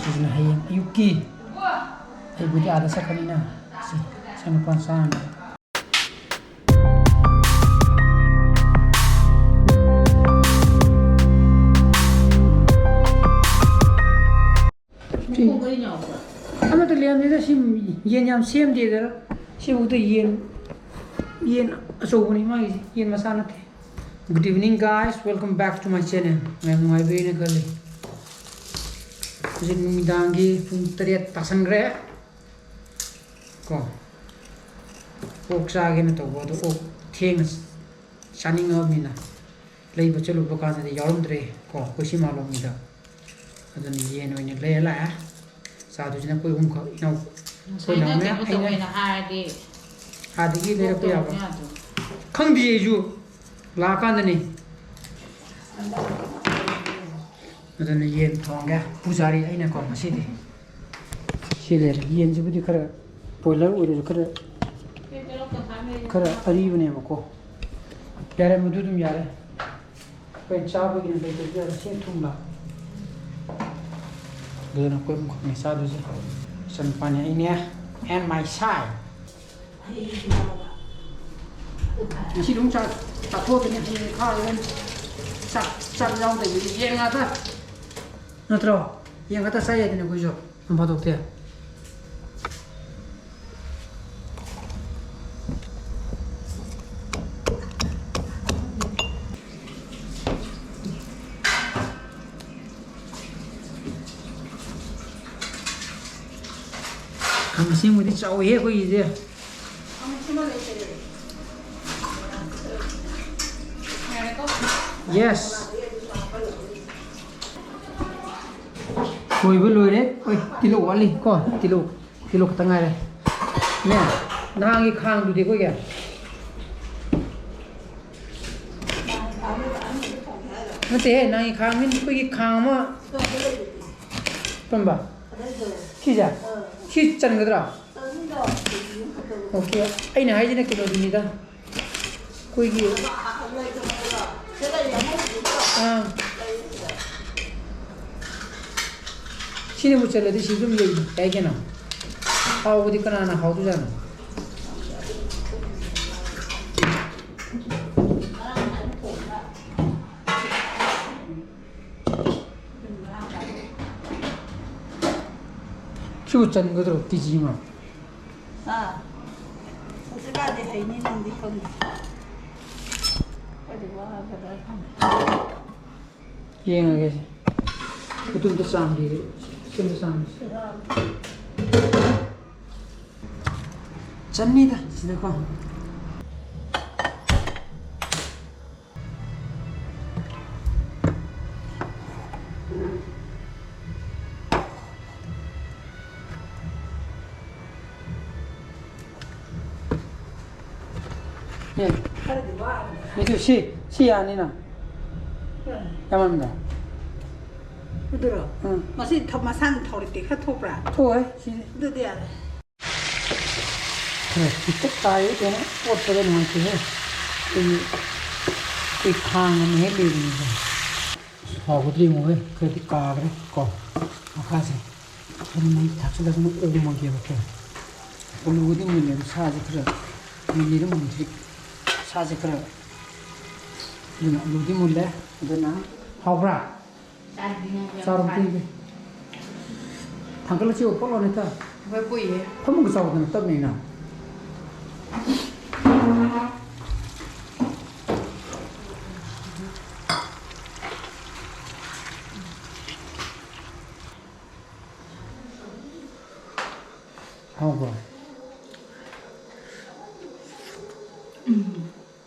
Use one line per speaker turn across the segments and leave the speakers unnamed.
ꯁꯤꯁꯤꯅ ꯍꯌꯦꯡ ꯑꯌꯨꯛꯀꯤ ꯑꯩꯕꯨꯗꯤ ꯑꯥꯗ ꯆꯠꯀꯅꯤꯅ ꯁꯤ ꯁꯅꯨꯄꯥ ꯆꯥꯅ ꯑꯃꯠꯇ ꯂꯩꯔꯝꯗꯦꯗ ꯁꯤ ꯌꯦꯟ ꯌꯥꯝ ꯁꯦꯝꯗꯦꯗ ꯁꯤꯕꯨꯛꯇ ꯌꯦꯟ ꯑꯆꯧꯕꯅꯤ ꯃꯥꯒꯤꯁꯤ ꯌꯦꯟ ꯃꯆꯥ ꯅꯠꯇꯦ. Good evening guys, welcome back to my channel. ꯌꯥꯝ ꯅꯨꯡꯉꯥꯏꯕꯤꯔꯦꯅ ꯈꯜꯂꯤ. ꯍꯧꯖꯤꯛ ꯅꯨꯃꯤꯗꯥꯡꯒꯤ ꯄꯨꯡ 7 ꯇꯥꯁꯟꯈ꯭ꯔꯦ ꯀꯣ ꯑꯣꯛ ꯆꯥꯒꯦꯅ ꯇꯧꯕ ꯑꯗꯣ ꯑꯣꯛ ꯊꯦꯡꯅ ꯆꯥꯅꯤꯡꯉꯕꯅꯤꯅ ꯂꯩꯕ ꯆꯠꯂꯨꯕ ꯀꯥꯟꯗꯗꯤ ꯌꯥꯎꯔꯝꯗ꯭ꯔꯦ ꯀꯣ ꯑꯩꯈꯣꯏ ꯁꯤꯃꯥꯂꯣꯝꯒꯤꯗ ꯑꯗꯨꯅ ꯌꯦꯟ ꯑꯣꯏꯅ ꯂꯩꯔ ꯂꯥꯛꯑꯦ. ꯆꯥꯗꯣꯏꯁꯤꯅ ꯑꯩꯈꯣꯏ ꯑꯍꯨꯝꯈꯛ ꯏꯅꯥꯎ ꯑꯩꯈꯣꯏ ꯅꯥꯎꯅꯦ ꯑꯩꯅ ꯑꯥꯗꯒꯤ ꯂꯩꯔꯛꯄ ꯌꯥꯕ ꯈꯪꯗꯦ ꯑꯩꯁꯨ ꯂꯥꯛꯑꯀꯥꯟꯗꯅꯤ. ꯑꯗꯨꯅ ꯌꯦꯟ ꯊꯣꯡꯒꯦ ꯄꯨꯖꯥꯔꯤ ꯑꯩꯅꯀꯣ ꯉꯁꯤꯗꯤ ꯁꯤ ꯂꯩꯔꯦ. ꯌꯦꯟꯁꯤꯕꯨꯗꯤ ꯈꯔ ꯕꯣꯏꯂꯔ ꯑꯣꯏꯔꯁꯨ ꯈꯔ ꯑꯔꯤꯕꯅꯦꯕꯀꯣ. ꯌꯥꯔꯦ ꯃꯗꯨ ꯑꯗꯨꯝ ꯌꯥꯔꯦ. ꯑꯩꯈꯣꯏ ꯆꯥꯕꯒꯤꯅ ꯂꯩꯇ꯭ꯔꯁꯨ ꯌꯥꯔꯦ. ꯁꯤ ꯊꯨꯝꯂꯥ ꯑꯗꯨꯅ ꯑꯩꯈꯣꯏ ꯑꯃꯈꯛꯅꯦ ꯆꯥꯗꯣꯏꯁꯦ. ꯏꯆꯟꯅꯨꯄꯥꯅꯦ ꯑꯩꯅꯦ and my side. ꯉꯁꯤ ꯑꯗꯨꯝ ꯆꯥꯊꯣꯛꯀꯅꯤ. ꯍꯌꯦꯡ ꯈꯥꯔꯒꯅꯤ. ꯆꯥꯛ ꯌꯥꯎꯗꯕꯤꯗꯤ ꯌꯦꯟ ꯉꯥꯛꯇ ꯅꯠꯇ꯭ꯔꯣ? ꯌꯦꯟ ꯉꯥꯛꯇ ꯆꯥ ꯌꯥꯏꯗꯅ ꯑꯩꯈꯣꯏꯁꯨ ꯅꯣꯡ ꯐꯥꯗꯣꯛꯇꯤ. ꯈꯥꯃꯦꯟꯁꯤꯟꯕꯨꯗꯤ ꯆꯥꯎꯏꯍꯦ ꯑꯩꯈꯣꯏꯒꯤꯗꯤ. ꯌꯦꯁ ꯂꯣꯏꯕ ꯂꯣꯏꯔꯦ. ꯍꯣꯏ ꯇꯤꯜꯍꯧ ꯋꯥꯠꯂꯤ ꯀꯣ. ꯇꯤꯜꯍꯧ ꯈꯛꯇ ꯉꯥꯏꯔꯦ ꯅꯦ. ꯅꯍꯥꯟꯒꯤ ꯈꯥꯡꯗꯨꯗꯤ ꯑꯩꯈꯣꯏꯒꯤ ꯅꯠꯇꯦꯍꯦ. ꯅꯍꯥꯟꯒꯤ ꯈꯥꯡ ꯑꯩꯈꯣꯏꯒꯤ ꯈꯥꯡ ꯑꯃ ꯀꯔꯝꯕ ꯁꯤꯁꯦ ꯁꯤ ꯆꯟꯒꯗ꯭ꯔꯥ? ꯑꯣꯀꯦ. ꯑꯩꯅ ꯍꯥꯏꯁꯤꯅ ꯀꯩꯅꯣꯗꯨꯅꯤꯗ ꯑꯩꯈꯣꯏꯒꯤ ꯁꯤꯅꯕꯨ ꯆꯜꯂꯗꯤ ꯁꯤ ꯑꯗꯨꯝ ꯌꯥꯏ ꯀꯩꯅꯣ. ꯍꯥꯎꯕꯗꯤ ꯀꯅꯥꯅ ꯍꯥꯎꯗꯣꯏꯖꯥꯠꯅꯣ? ꯁꯤꯕꯨ ꯆꯟꯒꯗ꯭ꯔꯣ ꯀꯦꯖꯤ ꯑꯃ?
ꯍꯧꯖꯤꯛꯀꯥꯟꯗꯤ ꯍꯩꯅꯤ ꯅꯪꯗꯤ ꯈꯪꯗꯦ.
ꯌꯦꯡꯉꯒꯦ. ꯃꯇꯨꯡꯗ ꯆꯥꯝꯕꯤꯔꯦ. ꯁꯤꯝꯗ ꯆꯥꯝꯕꯤꯁꯦ ꯆꯟꯅꯤꯗ ꯁꯤꯗꯀꯣ. 이거 시 아니나? 야만다.
ꯑꯗꯨꯔꯣ? ꯃꯁꯤ ꯃꯁꯥꯅ ꯊꯧꯔꯤꯗꯤ ꯈꯔ ꯊꯣꯛꯄ꯭ꯔꯥ?
ꯊꯣꯛꯑꯦ ꯁꯤ.
ꯑꯗꯨꯗꯤ ꯌꯥꯔꯦ.
ꯈꯤꯇꯪ ꯇꯥꯏꯌꯦ ꯀꯩꯅꯣ ꯑꯣꯠꯄꯗ ꯅꯨꯡꯉꯥꯏꯇꯦꯍꯦ. ꯑꯩꯈꯣꯏ ꯈꯥꯡ ꯑꯃ ꯍꯦꯛ ꯂꯩꯕꯅꯤꯗ. ꯍꯥꯎꯒꯗ꯭ꯔꯤ ꯌꯦꯡꯉꯣꯍꯦ. ꯈꯔꯗꯤ ꯀꯥꯈ꯭ꯔꯦ ꯀꯣ ꯃꯈꯥꯁꯦ. ꯑꯗꯨꯝ ꯃꯩ ꯊꯥꯛꯆꯤꯜꯂꯒ ꯑꯣꯝꯃꯒꯦꯕꯀꯣ. ꯑꯂꯨꯕꯨꯗꯤ ꯃꯨꯜꯂꯦ. ꯁꯥꯁꯦ ꯈꯔ ꯃꯨꯜꯂꯤꯔ ꯃꯨꯟꯗ꯭ꯔꯤ. ꯁꯥꯁꯦ ꯈꯔ ꯑꯗꯨꯅ ꯑꯂꯨꯗꯤ ꯃꯨꯜꯂꯦ. ꯑꯗꯨꯅ ꯍꯥꯎꯕ꯭ꯔꯥ? ꯆꯥꯔꯣ ꯄꯤꯒꯦ. ꯊꯥꯡꯀꯠꯂꯁꯤ ꯄꯣꯠꯂꯣ ꯅꯠꯇ
ꯍꯣꯏ ꯄꯨꯏꯌꯦ.
ꯐꯃꯨꯡꯒ ꯆꯥꯎꯗꯅ ꯇꯞꯅꯤꯅ. 하고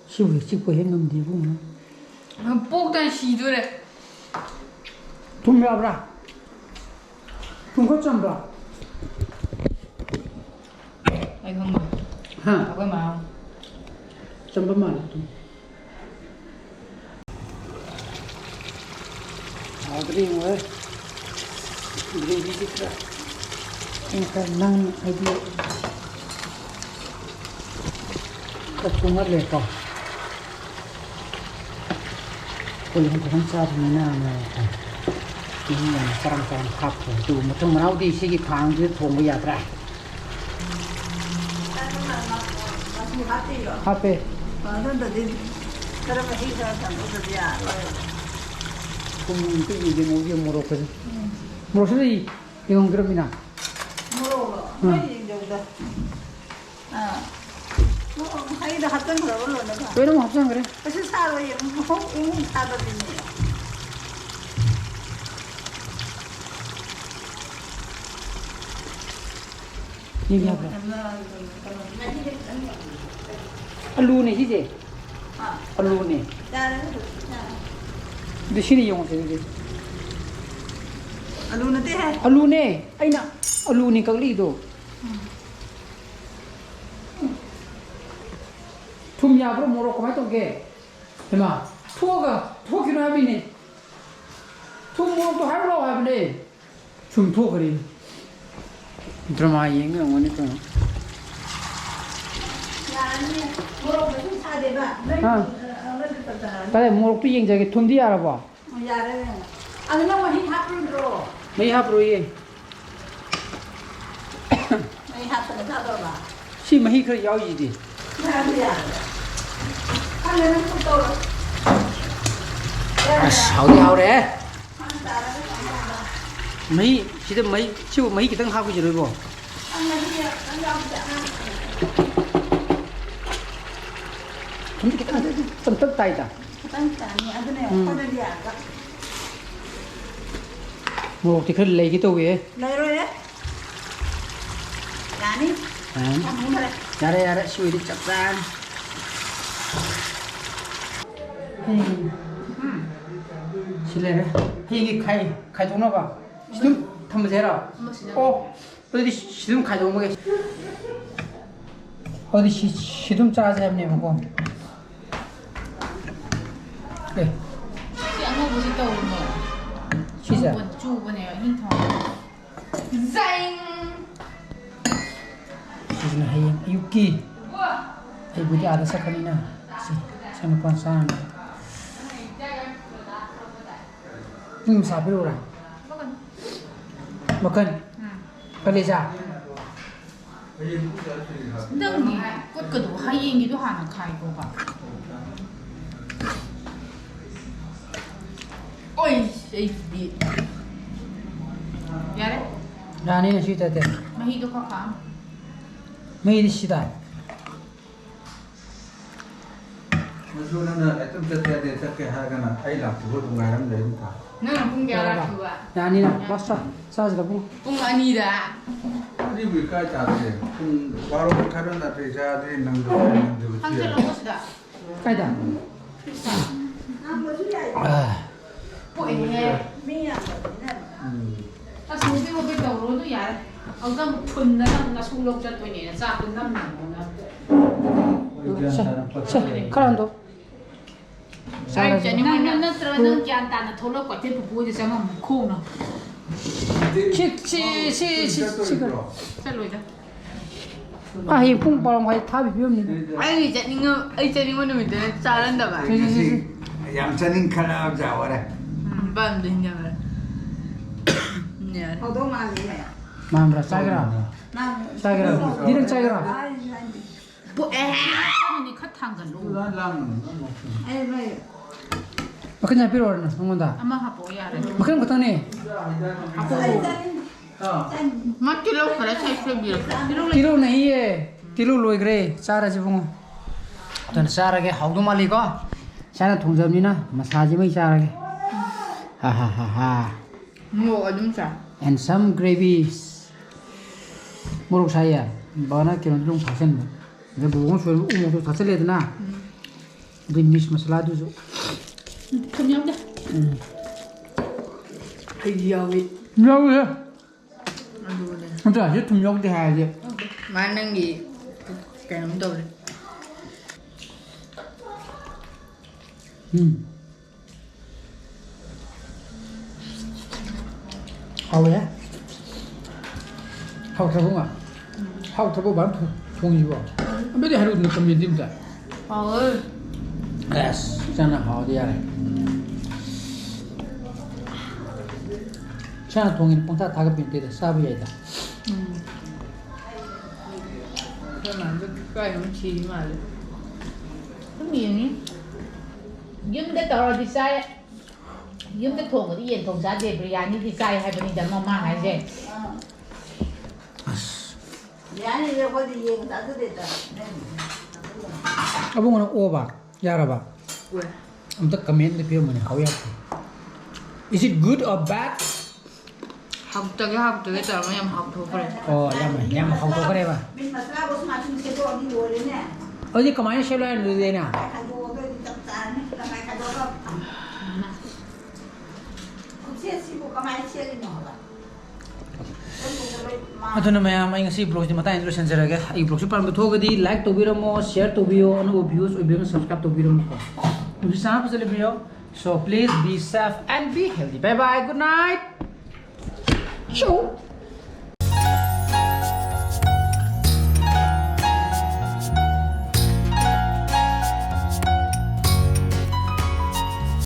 시부에 찍고 했는데 보면
뽁단 시두래.
돈 매abra 돈 좀
Anh không mà.
ha
Có cái màu.
좀 많아 돈. 아들이 뭐 우리 비지트라 그러니까 난 아이디 그동안 내가 거의 한 2시간이나 하면 이냥 사람 하고 또 무슨 말하우디 시기 강주 통고 야드라 앞에 그 이게 뭐지 모로거든 모로스이 이건 그럽니다 왜 너무 합성 그래? 얘기하자. 알루네 이제. 알루네. 근데 신이 용어서 이제. 알루네. 아이나. 알루네 거기도. tum야브로 모로코 마토게. 해마. 투어기로 하면은 tum모도 하려고 하면은 좀 투어거리. 드라마 이행은 원래 좀. tại một cái gì vậy thùng đi à bà
anh nó mà hít hấp luôn rồi
mấy hấp rồi
mày hấp từ sao đâu mà
xin mà hít cái giáo gì đi
anh lên nó không to rồi
sao giáo đấy mấy chỉ là mấy chiều mấy cái tăng hấp cái gì rồi bà 근데 좀 떴다 있다. 뭐 어떻게 그걸 내기도 왜?
내로래? 야니?
야래 시위리 짭짠. 실례네. 이게 가이 동나 봐. 시동 한번 해라. 어디 시동 가이 동무게. 어디 시동 짜자 했네 뭐고. 네.
anh mua gì tàu mà
시작.
chu bên này hình thỏ danh
Sini hayang Yuki. Ay budi ada sa kanina. Si pansaan. Sabi ora. Makan. Kalisa.
nâng thì cốt cửa đủ hay gì đó hàng khai cô bà ôi gì đi ya đấy
Nani na sita te.
mà hi đâu có khám
May di sita.
Maksudnya itu terjadi terkehagana ailah buat pengaram dari kita.
nó là cung kéo ra thừa
Nani na basta. Sa sa bu.
cung anh đi đã
Ini bukan cari, pun baru karena nanti jadi nangdu nangdu.
thằng chơi lâu đã
Kai da. Ah.
bội hè ta xuống cái một cái đầu rồi tôi ya ông ta một phần đó là xuống lông cho tôi nhỉ là ra từ năm nào
Sa karanto.
Sai jadi mana terus kian tanah tolak kau tu buat sama muku na.
Si.
Saya loh dah.
Ah, hi pung parang hay thabi biom ni.
Jadi mana minta jalan dah bah.
Yang cening kalau jauh deh.
Bam dah jangan. Ya.
Mamra sagra. Sagra. Direk sagra.
Ini kat tanggal lu.
Makanya piro na mangunda.
Ama hapo ya.
Makan kotang ni.
Hapo. Mak kilo kara saya sebir.
Tilo nahi hai. Tilo loi gre. Sara jibung. Dan sara ke haudu mali ko. Sana thungjam ni na masaji mai sara ke. Ha.
Mau adum sa.
And some gravies. Morok saya. Bana kiron lung phasen. Dia buang suara umur tu tak selesai na. Dia mis masalah tu.
Kenyang dah. Ayah weh.
Nyau ya.
Aduh dah.
Entah, dia tu nyau dia aja.
Mana ni? Kayak tahu dah.
Hậu ya. Hậu thằng không à? Hậu thằng có bán thùng gì vậy? Bây giờ hai đứa nó cầm gì ta?
Ôi.
Yes, sana hậu đi à. ꯏꯁꯥꯅ ꯊꯣꯡꯉꯦꯅ ꯄꯪꯊꯥ ꯊꯥꯒꯠꯄꯤꯅꯠꯇꯦꯗ ꯆꯥꯕ ꯌꯥꯏꯗ
그러면 그까이 넘치 말래. 흥미영이 yumde tawra di sai yumde thong di yen thong sa de biryani di sai hai bani da mama hai je
biryani le ko di yen da de da
abung na oba yaraba
왜
amta comment de pio mane how yak is it good or bad
합덕에 따르면 양 합도 그래
oh yam how to kare ba
min masala bos ma chun se do di do le ne
odi kamai shela ni de na
ka do do di tak ta ne ka mai ka do do ku se si bu ka mai che le no ba
aduna mayam ai ngasi blog di mata introduction jaraga ai blog super ma thogadi like to biramo share to bio anu views o bio subscribe to biramo ko if you sana pasale bio so please be safe and be healthy bye bye good night ciao